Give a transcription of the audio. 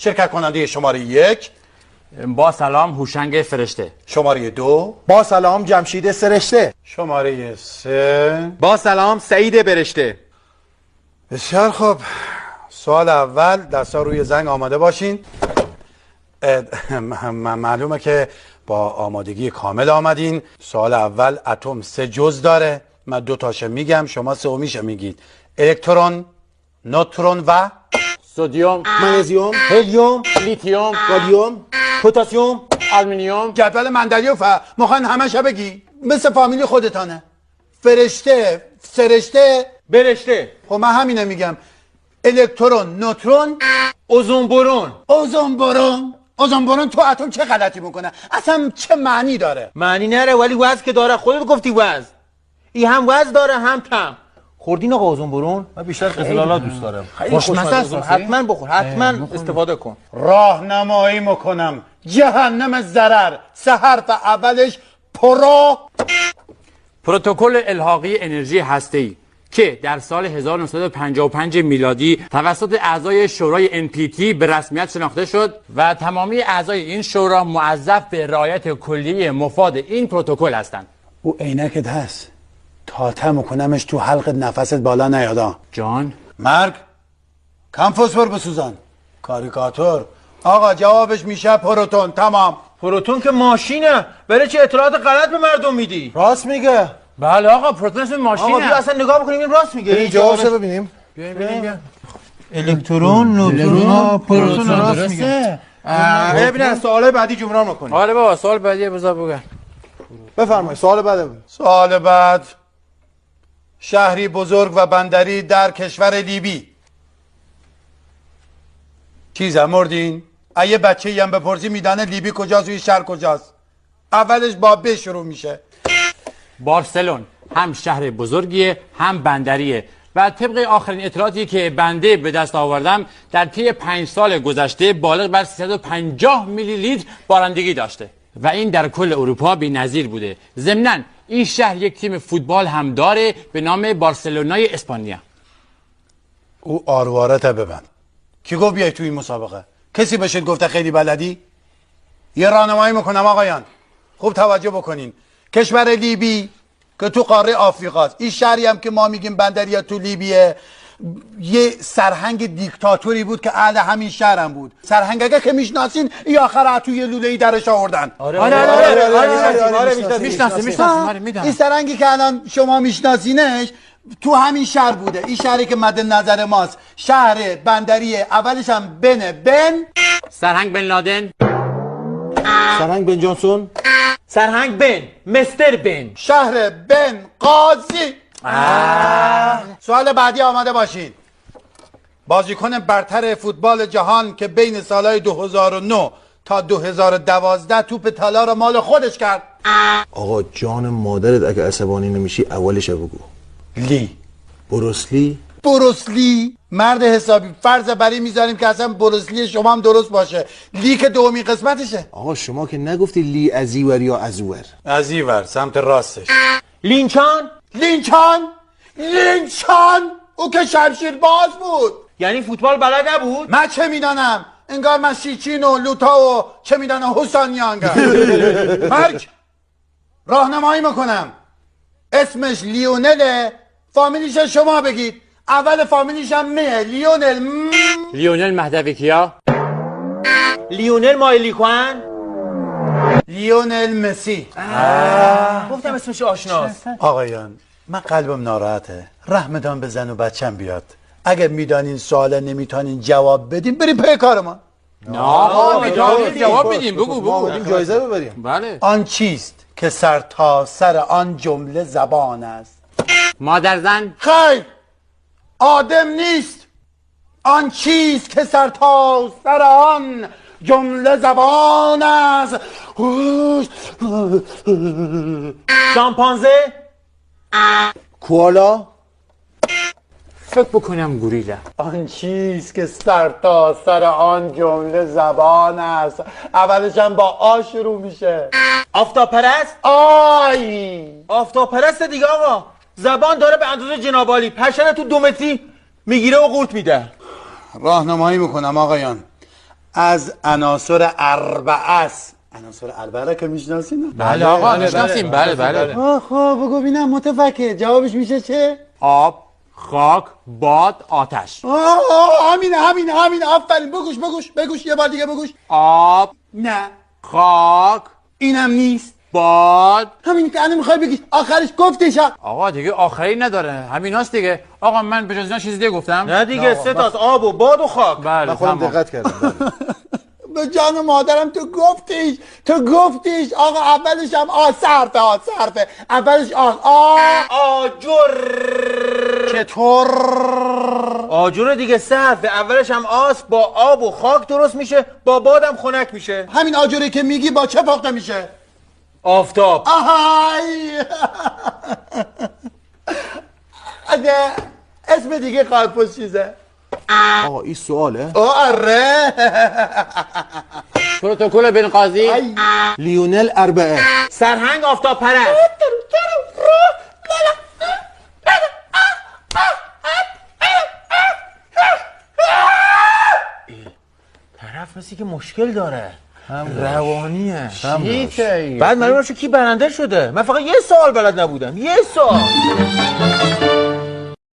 شرکت کننده شماره 1 با سلام هوشنگ فرشته. شماره 2 با سلام جمشید سرشته. شماره 3 با سلام سعید برشته. بسیار خوب. سوال اول، دستا روی زنگ آماده باشین. معلومه که با آمادگی کامل آمدین. سوال اول، اتم 3 جزء داره. من 2 تاشو میگم، شما سومیشو میگید. الکترون، نوترون و سدیم، منیزیم، هلیوم، لیتیوم، گالیوم، پتاسیم، آلومینیوم. جدول مندلیوف مخواین همشو بگی؟ مثل فامیلی خودتانه. فرشته، سرشته، برشته. خب من همینه میگم. الکترون، نوترون، اوزون برون. اوزون برون. اوزون برون تو اتم چه غلطی میکنه؟ اصلا چه معنی داره؟ معنی نره ولی وزن که داره. خودت گفتی وزن. این هم وزن داره هم کم. خوردین آقا اوزون برون؟ من بیشتر قزلالا دوست دارم. خوشمزه است. حتما بخور. حتما استفاده کن. راهنمایی میکنم. جهنم ضرر. سه حرف اولش پروتکل الحاقی انرژی هسته‌ای که در سال 1955 میلادی توسط اعضای شورای NPT به رسمیت شناخته شد و تمامی اعضای این شورا موظف به رعایت کلیه مفاد این پروتکل هستند. او عینکت هست. تاته میکنمش تو حلق نفست بالا نیادا. جان مرگ. کم فسفر بسوزن. کاریکاتور. آقا جوابش میشه پروتون. تمام. پروتون که ماشینه. برای چه اطلاعات غلط به مردم میدی؟ راست میگه. بله آقا پروتون اسم ماشینه. آقا بیا اصلا نگاه بکنیم این راست میگه. این جوابشو ببینیم. ببینیم. الکترون، نوترون، پروتون راست میگه. ببین سوالای بعدی جمهور میکنیم. آره بابا سوال بعدی بذار بگم. بفرمایید سوال بعد. سوال بعد، شهری بزرگ و بندری در کشور لیبی. چیزه مردین؟ اگه بچه‌ای هم بپرسی میدانه لیبی کجاست و این شهر کجاست. اولش با ب شروع میشه. بارسلون هم شهر بزرگیه هم بندریه و طبق آخرین اطلاعاتی که بنده به دست آوردم در طی 5 سال گذشته بالغ بر 350 میلی لیتر بارندگی داشته و این در کل اروپا بی‌نظیر بوده. ضمناً این شهر یک تیم فوتبال هم داره به نام بارسلونای اسپانیا. او آروارت ببند. کی گفت بیای تو این مسابقه؟ کسی بهش گفته خیلی بلدی؟ یه راهنمایی میکنم آقایان. خوب توجه بکنین. کشور لیبی که تو قاره آفریقاست. این شهری هم که ما میگیم بندریه تو لیبیه، یه سرهنگ دیکتاتوری بود که اهل همین شهر هم بود. سرهنگ اگه که میشناسین ای آخر تو یه لوله‌ای درش آوردن. میشناسیم. این سرهنگی که الان شما میشناسینش تو همین شهر بوده. این شهری که مد نظر ماست شهر بندریه. اولش هم بن سرهنگ بن لادن، سرهنگ بن جانسون، سرهنگ بن، مستر بن. شهر بن قاضی. سوال بعدی آماده باشین. بازیکن برتر فوتبال جهان که بین سالهای 2009 تا 2012 توپ طلا رو مال خودش کرد. آقا جان مادرت اگه عصبانی نمیشی اولش بگو. لی. بروسلی. مرد حسابی. فرض بری میذاریم که اصلا بروسلی شما هم درست باشه. لی که دومی قسمتشه. آقا شما که نگفتی لی ازیور یا ازور؟ ازیور سمت راستش. لینچان. او که شمشیر باز بود. یعنی فوتبال بلد نبود؟ من چه میدانم؟ انگار من شیچین و لوتا و چه میدانم حسانیانگم. مرگ. راهنمایی میکنم. اسمش لیونله. فامیلیش شما بگید. اول فامیلیش هم میه. لیونل مهدویکیا، لیونل مایلیکوان، لیونل مسی. گفتم اسمش آشناست. آقایان من قلبم ناراحته. رحمتان به زن و بچم بیاد. اگه میدانین سوال نمیتونین جواب بدین بریم پی کارمان. جواب میدیم. بگو. جایزه ببریم. بله. آن چیست که سر تا سر آن جمله زبان است؟ مادر زن. خیر. آدم نیست. آن چیست که سر تا سر آن جمله زبان است؟ شامپانزه. کوالا. فکر بکنم گوریلا. آن چیز که سر تا سر آن جمله زبان است. اولش هم با آ شروع میشه. آفتابپرست. آفتابپرست دیگه آقا. زبان داره به اندازه جنابالی. پشن تو 2 متری میگیره و قورت میده. راهنمایی میکنم آقایان. از عناصر اربعه است. عناصر اربعه را که میشناسین؟ بله آقا میشناسیم. بله. خب بگو ببینم متفکر جوابش میشه چه؟ آب، خاک، باد، آتش. همین آفرین. بگوش یه بار دیگه بگوش. آب، نه خاک، اینم نیست. باد. همین که الان میخوای بگیش آخرش گفتش. آقا دیگه آخری نداره، همیناست دیگه. آقا من به جز اینا چیزی دیگه گفتم؟ نه دیگه 3 تاست، آب و باد و خاک. بله من خودم تمام. دقت کردم. به جان مادرم تو گفتیش آقا. اولش هم سرفه اولش آجر. چطور؟ آجر دیگه صرفه، اولش هم آس با آب و خاک درست میشه، با بادم خنک میشه. همین آجری که میگی با چه پخته میشه؟ آفتاب. آهای اسم دیگه قارپوز چیزه؟ آقا این سواله. آره پروتکل بنغازی. لیونل اربعه. سرهنگ آفتاب پرست. طرف مثل که مشکل داره، روانیه. بعد معلوم نشه کی برنده شده. من فقط یه سوال بلد نبودم، یه سوال.